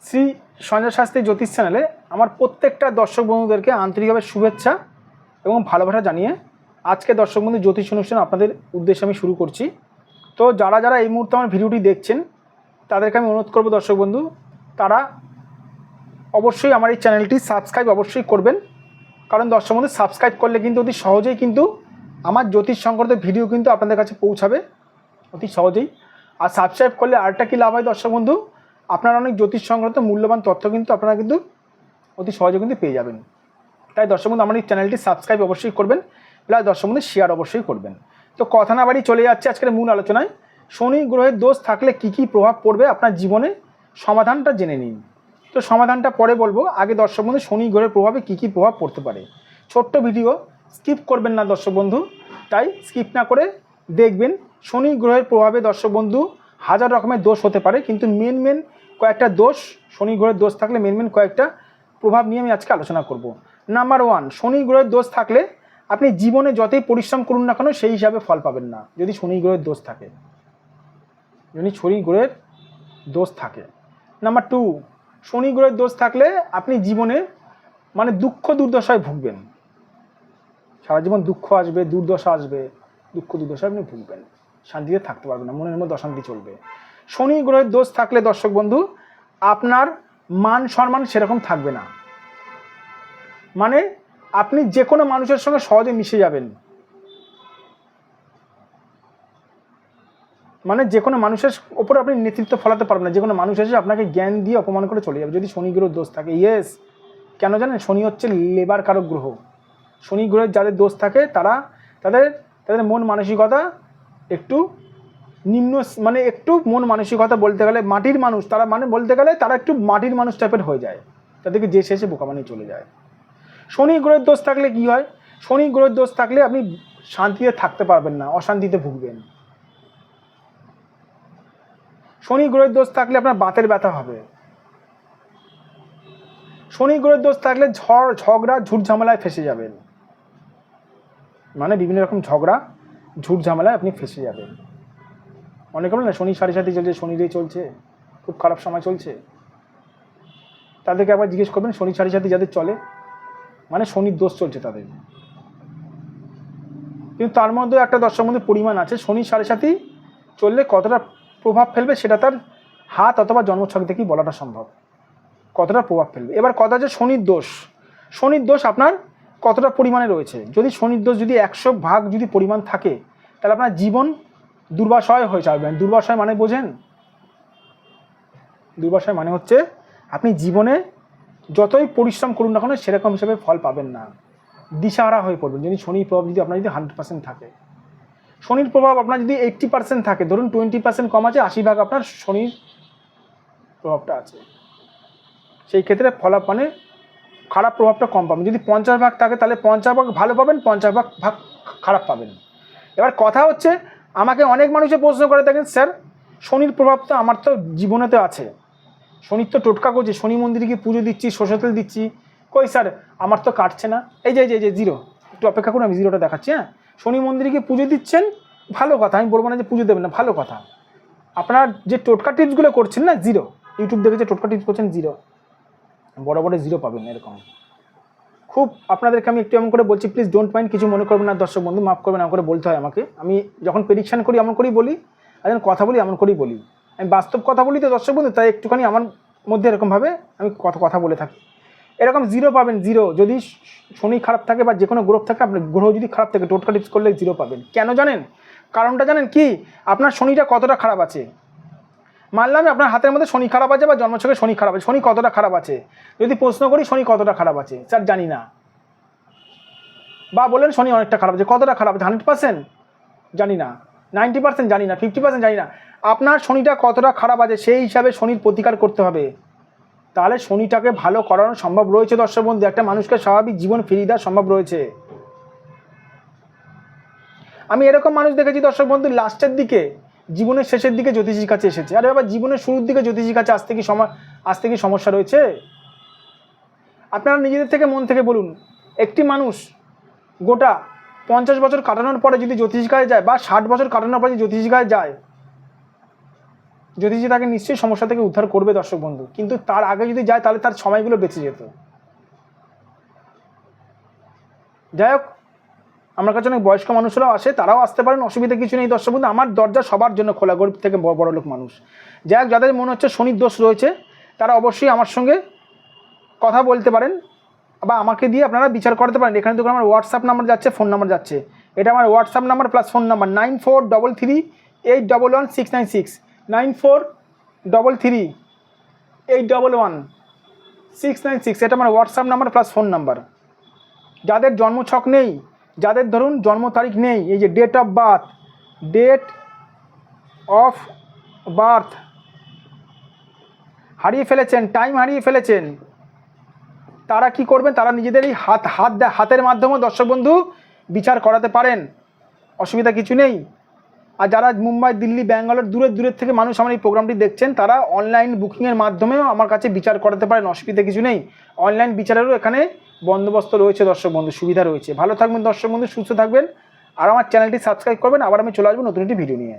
শ্রী সঞ্জয় শাস্ত্রী জ্যোতিষ চ্যানেলে আমার প্রত্যেকটা দর্শক বন্ধুদেরকে আন্তরিকভাবে শুভেচ্ছা এবং ভালোবাসা জানিয়ে আজকে দর্শক বন্ধু জ্যোতিষ অনুষ্ঠান আপনাদের উদ্দেশ্যে আমি শুরু করছি। তো যারা যারা এই মুহূর্তে আমার ভিডিওটি দেখছেন তাদেরকে আমি অনুরোধ করব দর্শক বন্ধু, তারা অবশ্যই আমার এই চ্যানেলটি সাবস্ক্রাইব অবশ্যই করবেন। কারণ দর্শক বন্ধু সাবস্ক্রাইব করলে কিন্তু অতি সহজেই কিন্তু আমার জ্যোতিষ সংক্রান্ত ভিডিও কিন্তু আপনাদের কাছে পৌঁছাবে অতি সহজেই। আর সাবস্ক্রাইব করলে আরেকটা কী লাভ হয় দর্শক বন্ধু, আপনারা অনেক জ্যোতিষ সংক্রান্ত মূল্যবান তথ্য কিন্তু আপনারা কিন্তু অতি সহজে কিন্তু পেয়ে যাবেন। তাই দর্শক বন্ধু আমার এই চ্যানেলটি সাবস্ক্রাইব অবশ্যই করবেন, প্লাস দর্শক বন্ধু শেয়ার অবশ্যই করবেন। তো কথা না বাড়ি চলে যাচ্ছে আজকের মূল আলোচনায়। শনি গ্রহের দোষ থাকলে কি কি প্রভাব পড়বে আপনার জীবনে, সমাধানটা জেনে নিন। তো সমাধানটা পরে বলবো, আগে দর্শক বন্ধু শনি গ্রহের প্রভাবে কি কি প্রভাব পড়তে পারে। ছোট্ট ভিডিও, স্কিপ করবেন না দর্শক বন্ধু, তাই স্কিপ না করে দেখবেন। শনি গ্রহের প্রভাবে দর্শক বন্ধু হাজার রকমের দোষ হতে পারে, কিন্তু মেন কয়েকটা দোষ, শনি গ্রহের দোষ থাকলে মেন কয়েকটা প্রভাব নিয়ে আমি আজকে আলোচনা করব। নাম্বার 1, শনি গ্রহের দোষ থাকলে আপনি জীবনে যতই পরিশ্রম করুন না কেন সেই হিসাবে ফল পাবেন না যদি শনি গ্রহের দোষ থাকে, যদি শনি গ্রহের দোষ থাকে। নাম্বার 2, শনি গ্রহের দোষ থাকলে আপনি জীবনে মানে দুঃখ দুর্দশায় ভুগবেন, সারা জীবন দুঃখ আসবে, দুর্দশা আসবে, দুঃখ দুর্দশায় আপনি ভুগবেন, শান্তিতে থাকতে পারবেন না, মনের মধ্যে অশান্তি চলবে। শনি গ্রহের দোষ থাকলে দর্শক বন্ধু আপনার মান সম্মান সেরকম থাকবে না, মানে আপনি যে কোনো মানুষের সঙ্গে সহজে মিশে যাবেন, মানে যে কোনো মানুষের ওপর আপনি নেতৃত্ব ফলাতে পারবেন না, যে কোনো মানুষ এসে আপনাকে জ্ঞান দিয়ে অপমান করে চলে যাবে যদি শনি গ্রহের দোষ থাকে। ইয়েস, কেন জানেন? শনি হচ্ছে লেবার কারক গ্রহ। শনি গ্রহের যাদের দোষ থাকে তারা তাদের মন মানসিকতা একটু নিম্ন, মানে একটু মন মানসিকতা বলতে গেলে মাটির মানুষ, তারা মানে বলতে গেলে তারা একটু মাটির মানুষ টাইপের হয়ে যায়, তাদেরকে যে শেষে বোকা বানিয়ে চলে যায়। শনি গ্রহের দোষ থাকলে কি হয়? শনি গ্রহের দোষ থাকলে আপনি শান্তিতে থাকতে পারবেন না, অশান্তিতে ভুগবেন। শনি গ্রহের দোষ থাকলে আপনার বাতের ব্যথা হবে। শনি গ্রহের দোষ থাকলে ঝগড়া ঝুট ঝামেলায় ফেসে যাবেন, মানে বিভিন্ন রকম ঝগড়া ঝুট ঝামেলায় আপনি ফেসে যাবেন। অনেকে বলে না শনি সাড়ে সাথে চলছে, শনিরই চলছে, খুব খারাপ সময় চলছে। তাদেরকে আবার জিজ্ঞেস করবেন শনি সাড়ে সাথে যাদের চলে মানে শনির দোষ চলছে তাদের। কিন্তু তার মধ্যে একটা দর্শক মধ্যে পরিমাণ আছে, শনি সাড়ে সাথে চললে কতটা প্রভাব ফেলবে সেটা তার হাত অথবা জন্মছক থেকেই বলাটা সম্ভব, কতটা প্রভাব ফেলবে। এবার কথা হচ্ছে শনির দোষ, শনির দোষ আপনার কতটা পরিমাণে রয়েছে। যদি শনির দোষ যদি 100 ভাগ যদি পরিমাণ থাকে তাহলে আপনার জীবন দুর্বাশয় হয়ে যাবে। দুর্বাশয় মানে বোঝেন? দুর্বাশয় মানে হচ্ছে আপনি জীবনে যতই পরিশ্রম করুন না কেন সেরকম হিসেবে ফল পাবেন না, দিশাহারা হয়ে পড়বেন যদি শনির প্রভাব যদি আপনার যদি 100% থাকে। শনির প্রভাব আপনার যদি 80% থাকে, ধরুন 20% কম আছে, 80 ভাগ আপনার শনির প্রভাবটা আছে, সেই ক্ষেত্রে ফলাপ মানে খারাপ প্রভাবটা কম পাবেন। যদি 50 ভাগ থাকে তাহলে 50 ভাগ ভালো পাবেন, 50 ভাগ খারাপ পাবেন। এবার কথা হচ্ছে, আমাকে অনেক মানুষে প্রশ্ন করে থাকেন, স্যার শনির প্রভাব তো আমার তো জীবনেতে আছে, শনির তো টোটকা করছে, শনি মন্দিরে গিয়ে পুজো দিচ্ছি, সরষে তেল দিচ্ছি, কই স্যার আমার তো কাটছে না। এই যে জিরো, একটু অপেক্ষা করুন আমি জিরোটা দেখাচ্ছি। হ্যাঁ, শনি মন্দিরে গিয়ে পুজো দিচ্ছেন, ভালো কথা, আমি বলবো না যে পুজো দেবেন না, ভালো কথা। আপনার যে টোটকা টিপসগুলো করছেন না, জিরো, ইউটিউব দেখে যে টোটকা টিপস করছেন জিরো, বড় জিরো পাবেন এরকম। খুব আপনাদেরকে আমি একটু এমন করে বলছি, প্লিজ ডোন্ট মাইন্ড, কিছু মনে করবেন না দর্শক বন্ধু, মাফ করবেন, এমন করে বলতে হয় আমাকে। আমি যখন প্রেডিকশান করি এমন করেই বলি, আর যখন কথা বলি এমন করেই বলি, আমি বাস্তব কথা বলি তো দর্শক বন্ধু, তাই একটুখানি আমার মধ্যে এরকমভাবে আমি কথা বলে থাকি। এরকম জিরো পাবেন, জিরো। যদি শনি খারাপ থাকে বা যে কোনো গ্রহ থাকে, আপনার গ্রহ যদি খারাপ থাকে টোটকা টিপস করলে জিরো পাবেন। কেন জানেন? কারণটা জানেন কি? আপনার শনিটা কতটা খারাপ আছে। মানলাম আপনার হাতের মধ্যে শনি খারাপ আছে বা জন্মছকে শনি খারাপ আছে, শনি কতটা খারাপ আছে যদি প্রশ্ন করি শনি কতটা খারাপ আছে, স্যার জানি না, বা বলেন শনি অনেকটা খারাপ আছে, কতটা খারাপ আছে? 100% জানি না, 90% জানি না, 50% জানি না। আপনার শনিটা কতটা খারাপ আছে সেই হিসাবে শনির প্রতিকার করতে হবে, তাহলে শনিটাকে ভালো করানো সম্ভব রয়েছে দর্শক বন্ধু, একটা মানুষকে স্বাভাবিক জীবন ফিরিয়ে দেওয়া সম্ভব রয়েছে। আমি এরকম মানুষ দেখেছি দর্শক বন্ধু, লাস্টের দিকে, জীবনের শেষের দিকে জ্যোতিষীর কাছে এসেছে। আরে বাবা, জীবনের শুরুর দিকে জ্যোতিষীর কাছে আসতে কি সমস্যা রয়েছে? আপনারা নিজেদের থেকে মন থেকে বলুন, একটি মানুষ গোটা 50 বছর কাটানোর পরে যদি জ্যোতিষীর কাছে যায়, বা 60 বছর কাটানোর পরে যদি জ্যোতিষীর কাছে যায়, জ্যোতিষী তাকে নিশ্চয়ই সমস্যা থেকে উদ্ধার করবে দর্শক বন্ধু, কিন্তু তার আগে যদি যায় তাহলে তার সময়গুলো বেঁচে যেত। যাই হোক, আমার কাছে অনেক বয়স্ক মানুষরাও আসে, তারাও আসতে পারেন, অসুবিধা কিছু নেই দর্শক বন্ধু। আমার দরজা সবার জন্য খোলা, গরিব থেকে বড় লোক মানুষ। যাই হোক, যাদের মনে হচ্ছে শনির দোষ রয়েছে তারা অবশ্যই আমার সঙ্গে কথা বলতে পারেন বা আমাকে দিয়ে আপনারা বিচার করতে পারেন। এখানে দেখুন আমার হোয়াটসঅ্যাপ নাম্বার যাচ্ছে, ফোন নাম্বার যাচ্ছে। এটা আমার WhatsApp number plus phone number 9433811696, 9433811696। এটা আমার WhatsApp number plus phone number. যাদের জন্মছক নেই, যাদের ধরুন জন্ম তারিখ নেই, এই যে ডেট অফ বার্থ হারিয়ে ফেলেছেন, টাইম হারিয়ে ফেলেছেন, তারা কি করবেন, তারা নিজেদেরই হাতের মাধ্যমে দর্শক বন্ধু বিচার করাতে পারেন, অসুবিধা কিছু নেই। আর যারা মুম্বাই, দিল্লি, ব্যাঙ্গালোর দূরের থেকে মানুষ আমার এই প্রোগ্রামটি দেখছেন, তারা অনলাইন বুকিংয়ের মাধ্যমেও আমার কাছে বিচার করাতে পারেন, অসুবিধা কিছু নেই। অনলাইন বিচারেরও এখানে বন্দোবস্ত রয়েছে দর্শক বন্ধু, সুবিধা রয়েছে। ভালো থাকবেন দর্শক বন্ধু, সুস্থ থাকবেন, আর আমার চ্যানেলটি সাবস্ক্রাইব করবেন। আবার আমি চলে আসবো নতুন একটি ভিডিও নিয়ে।